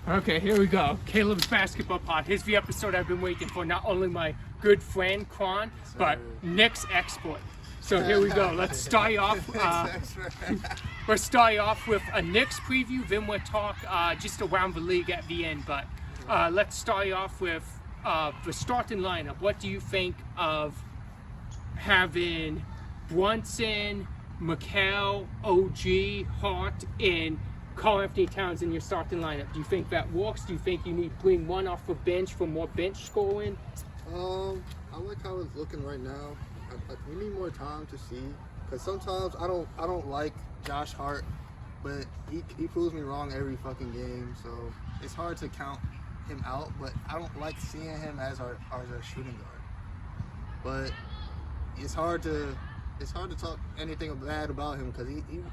Okay, here we go. Caleb's Basketball Pod. Here's the episode I've been waiting for. Not only my good friend, Quan, but Knicks expert. So here we go. Let's start off. We'll start off with a Knicks preview, then we'll talk just around the league at the end. But let's start off with the starting lineup. What do you think of having Brunson, Mikal, OG, Hart, and Karl Anthony Towns in your starting lineup? Do you think that works? Do you think you need to bring one off the bench for more bench scoring? I like how it's looking right now. We need more time to see, because sometimes I don't like Josh Hart, but he proves me wrong every fucking game. So it's hard to count him out. But I don't like seeing him as our shooting guard. But it's hard to talk anything bad about him, because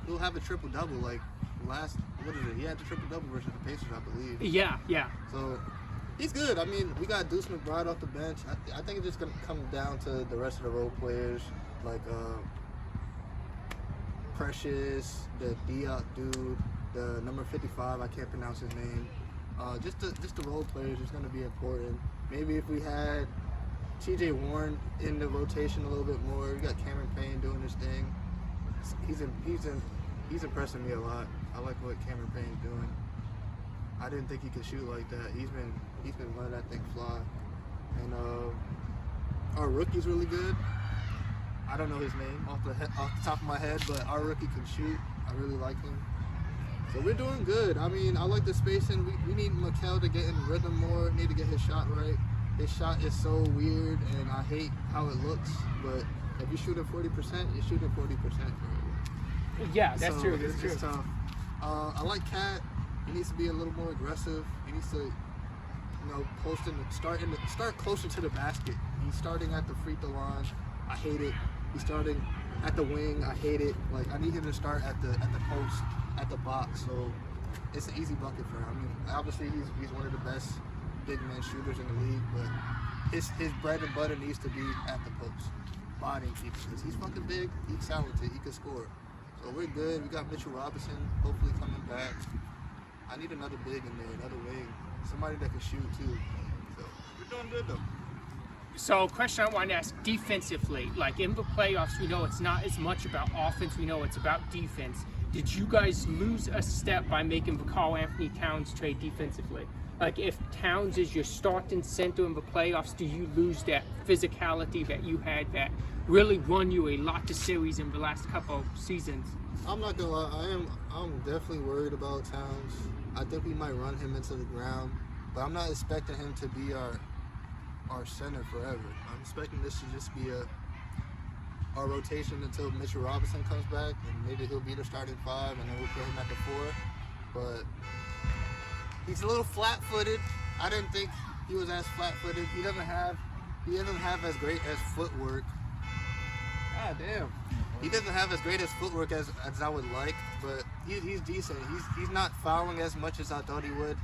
he'll have a triple double like last. What is it? He had the triple double versus the Pacers, I believe. Yeah. So he's good. I mean, we got Deuce McBride off the bench. I think it's just gonna come down to the rest of the role players, like Precious, the Diop dude, the number 55. I can't pronounce his name. Just the role players is gonna be important. Maybe if we had T.J. Warren in the rotation a little bit more. We got Cameron Payne doing his thing. He's impressing me a lot. I like what Cameron Payne's doing. I didn't think he could shoot like that. He's been letting that thing fly. And our rookie's really good. I don't know his name off the top of my head, but our rookie can shoot. I really like him. So we're doing good. I mean, I like the spacing. We need Mikal to get in rhythm more. Need to get his shot right. His shot is so weird, and I hate how it looks. But if you shoot at 40%, you're shooting 40%. Yeah, that's true. It's tough. I like Cat. He needs to be a little more aggressive. He needs to, start closer to the basket. He's starting at the free throw line. I hate it. He's starting at the wing. I hate it. Like, I need him to start at the post, at the box. So it's an easy bucket for him. I mean, obviously he's one of the best big man shooters in the league, but his bread and butter needs to be at the post, bodying people. Because he's fucking big. He's talented. He can score. So we're good. We got Mitchell Robinson hopefully coming back. I need another big in there, another wing, somebody that can shoot too. So we're doing good though. So, question I want to ask defensively, like in the playoffs, we know it's not as much about offense, we know it's about defense. Did you guys lose a step by making the Karl Anthony Towns trade defensively? Like, if Towns is your starting center in the playoffs, do you lose that physicality that you had that really won you a lot of series in the last couple of seasons? I'm not gonna lie, I'm definitely worried about Towns. I think we might run him into the ground, but I'm not expecting him to be our center forever. I'm expecting this to just be our rotation until Mitchell Robinson comes back, and maybe he'll be the starting five, and then we'll put him at the 4. But he's a little flat-footed. I didn't think he was as flat-footed. He doesn't have as great as footwork. God damn. He doesn't have as great as footwork as I would like, but he's decent. He's not fouling as much as I thought he would.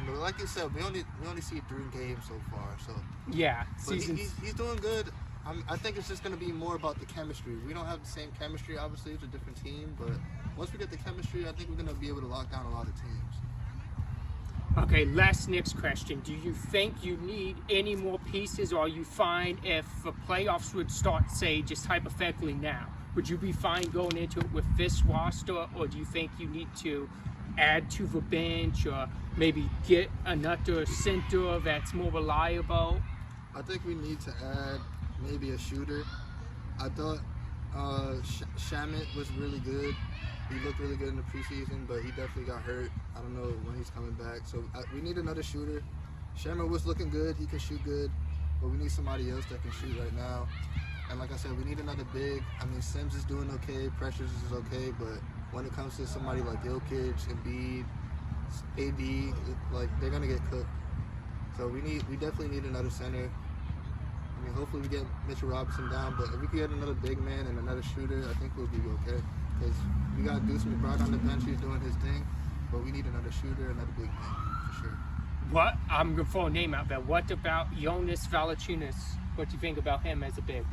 But like you said, we only see 3 games so far. So yeah, but he's doing good. I think it's just going to be more about the chemistry. We don't have the same chemistry. Obviously, it's a different team, but once we get the chemistry, I think we're going to be able to lock down a lot of teams. Okay, last Knicks question. Do you think you need any more pieces, or are you fine if the playoffs would start, say, just hypothetically now? Would you be fine going into it with this roster, or do you think you need to add to the bench, or maybe get another center that's more reliable? I think we need to add maybe a shooter. I thought Shamet was really good. He looked really good in the preseason, but he definitely got hurt. I don't know when he's coming back. So we need another shooter. Shamet was looking good. He can shoot good, but we need somebody else that can shoot right now. And like I said, we need another big. I mean, Sims is doing okay. Precious is okay, but when it comes to somebody like Jokic, Embiid, AD, like, they're gonna get cooked. So we definitely need another center. I mean, hopefully we get Mitchell Robinson down, but if we can get another big man and another shooter, I think we'll be okay. Because we got Deuce McBride on the bench, he's doing his thing, but we need another shooter, another big man, for sure. What? I'm going to throw a name out there. What about Jonas Valanciunas? What do you think about him as a big?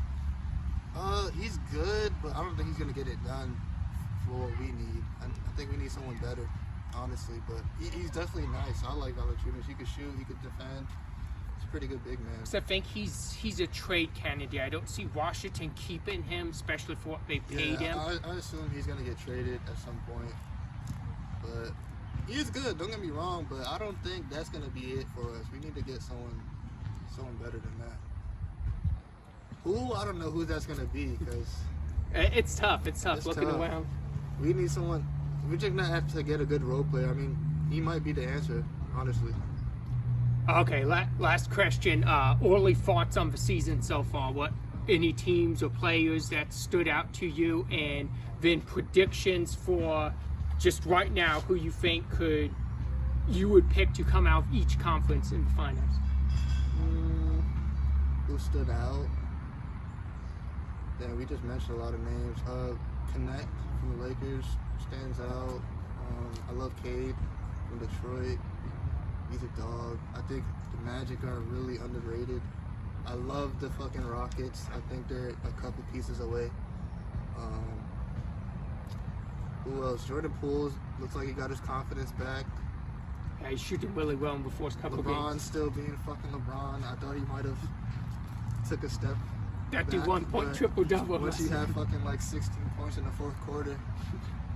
He's good, but I don't think he's going to get it done for what we need. I think we need someone better. honestly. But he's definitely nice. I like Valanciunas. He could shoot. He could defend. He's a pretty good big man. So I think he's a trade candidate. I don't see Washington keeping him, especially for what they paid him. I assume he's gonna get traded at some point. But he is good. Don't get me wrong. But I don't think that's gonna be it for us. We need to get someone better than that. Who? I don't know who that's gonna be because It's tough. It's looking tough. around. we need someone. We're just gonna have to get a good role player. I mean, he might be the answer, honestly. Okay, last question. Early thoughts on the season so far. What any teams or players that stood out to you, and then predictions for just right now who you think you would pick to come out of each conference in the finals. Who stood out? Yeah, we just mentioned a lot of names. Connect from the Lakers stands out. I love Cade from Detroit. He's a dog. I think the Magic are really underrated. I love the fucking Rockets. I think they're a couple pieces away. Who else? Jordan Poole looks like he got his confidence back. Yeah, he's shooting really well in the first couple LeBron games. still being fucking LeBron. I thought he might have took a step That back, did 1 point but triple-double. Once you have fucking like 16 points in the fourth quarter,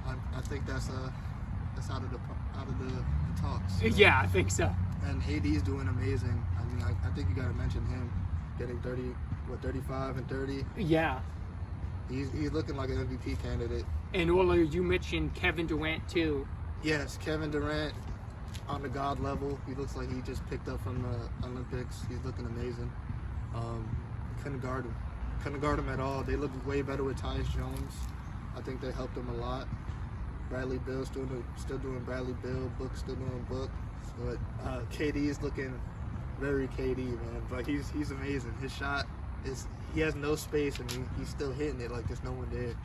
I think that's out of the talks. So. Yeah, I think so. And AD's doing amazing. I mean, I think you got to mention him getting 35 and 30. Yeah. He's looking like an MVP candidate. And earlier you mentioned Kevin Durant too. Yes, Kevin Durant on the God level. He looks like he just picked up from the Olympics. He's looking amazing. Couldn't guard him. Couldn't guard him at all. They look way better with Tyus Jones. I think they helped him a lot. Bradley Beal still doing Bradley Beal. Book still doing Book. But KD is looking very KD, man. Like he's amazing. His shot he has no space and he's still hitting it like there's no one there.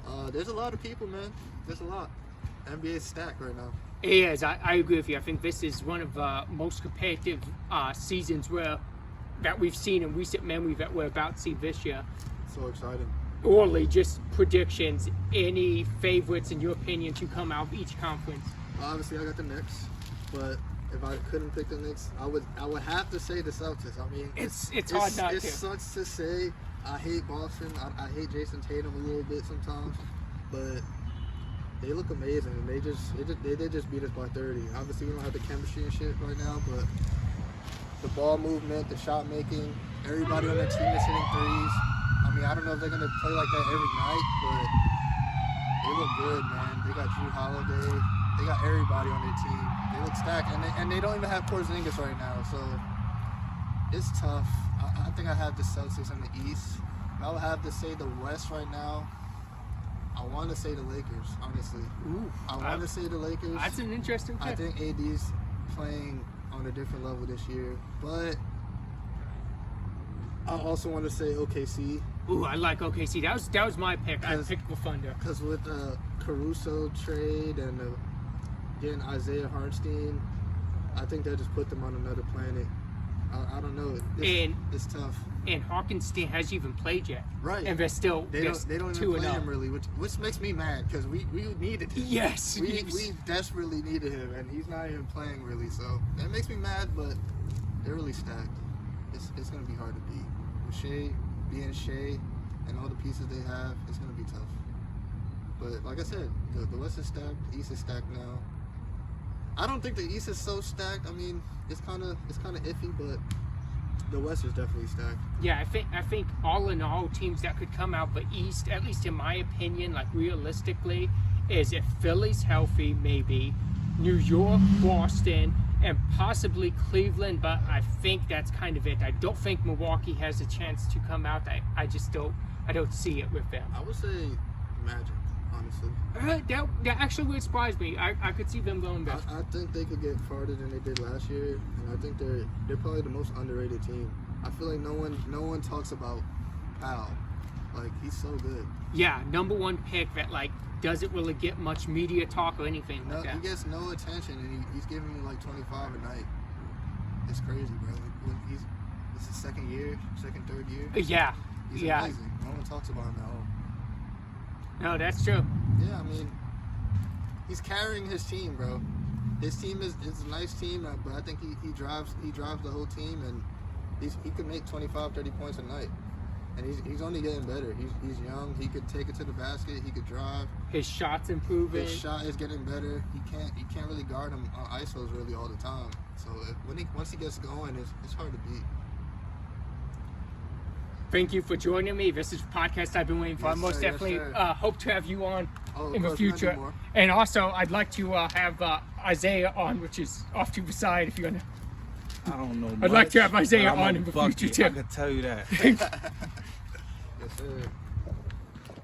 So there's a lot of people, man. There's a lot. NBA's stacked right now. It is. I agree with you. I think this is one of the most competitive seasons that we've seen in recent memory that we're about to see this year. So exciting. Orly, just predictions. Any favorites in your opinion to come out of each conference? Obviously, I got the Knicks, but if I couldn't pick the Knicks, I would have to say the Celtics. I mean, It's hard not to. It sucks to say. I hate Boston. I hate Jason Tatum a little bit sometimes, but they look amazing. And they did just beat us by 30. Obviously, we don't have the chemistry and shit right now, but the ball movement, the shot making, everybody on that team is hitting threes. I mean, I don't know if they're gonna play like that every night, but they look good, man. They got Drew Holiday. They got everybody on their team. They look stacked, and they don't even have Porzingis right now, so it's tough. I think I have the Celtics in the East. If I would have to say the West right now, I want to say the Lakers, honestly. Ooh, I want to say the Lakers. That's an interesting pick. I think AD's playing on a different level this year, but I also want to say OKC. Ooh, I like OKC. That was my pick. I picked the Thunder. Because with the Caruso trade and getting Isaiah Hartenstein, I think that just put them on another planet. I don't know. It's tough. And Hartenstein hasn't even played yet. Right. And they're still They don't even play 2-0. him really, which makes me mad because we needed him. Yes. We desperately needed him, and he's not even playing really. So that makes me mad, but they're really stacked. It's gonna be hard to beat. With Shea being Shea and all the pieces they have, it's gonna be tough. But like I said, the West is stacked. The East is stacked now. I don't think the East is so stacked. I mean, it's kind of iffy, but the West is definitely stacked. Yeah, I think all in all, teams that could come out the East, at least in my opinion, like realistically, is if Philly's healthy, maybe New York, Boston, and possibly Cleveland. But I think that's kind of it. I don't think Milwaukee has a chance to come out. I just don't see it with them. I would say Magic, honestly. That actually would surprise me. I could see them going back. I think they could get farther than they did last year, and I think they're probably the most underrated team. I feel like no one talks about Powell. Like, he's so good. Yeah, number one pick that like doesn't really get much media talk or anything like that. He gets no attention, and he's giving me like 25 a night. It's crazy, bro. It's his third year. Yeah, He's yeah. amazing. No one talks about him at all. No, that's true. Yeah, I mean, he's carrying his team, bro. His team is a nice team, but I think he drives the whole team, and he could make 25, 30 points a night. And he's only getting better. He's young. He could take it to the basket. He could drive. His shot's improving. His shot is getting better. You can't really guard him on ISOs really all the time. So once he gets going, it's hard to beat. Thank you for joining me. This is a podcast I've been waiting for. Yes, I most sir. definitely Yes, sir. hope to have you on Oh, in the of course, we're gonna future. do more. And also, I'd like to have Isiah on, which is off to the side if you're gonna. I don't know. I'd like to have Isiah but I'm on a in the bucket, future, I too. can tell you that. Yes, sir.